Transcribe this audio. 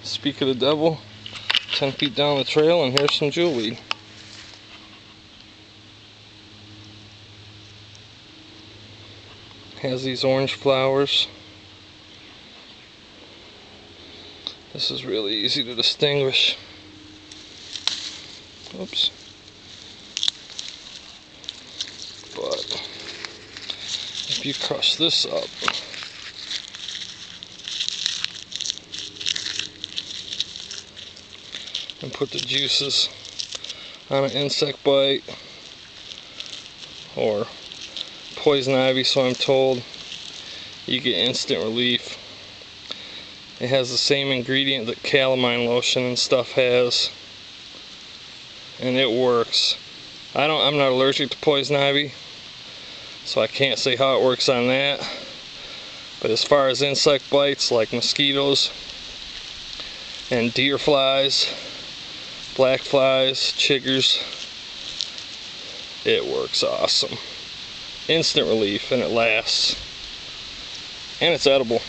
Speak of the devil, 10 feet down the trail, and here's some jewelweed. Has these orange flowers. This is really easy to distinguish. Oops. But if you crush this up, and put the juices on an insect bite or poison ivy, so I'm told, you get instant relief. It has the same ingredient that calamine lotion and stuff has, and it works. I'm not allergic to poison ivy, so I can't say how it works on that. But as far as insect bites like mosquitoes and deer flies, black flies, chiggers, it works awesome. Instant relief, and it lasts. And it's edible.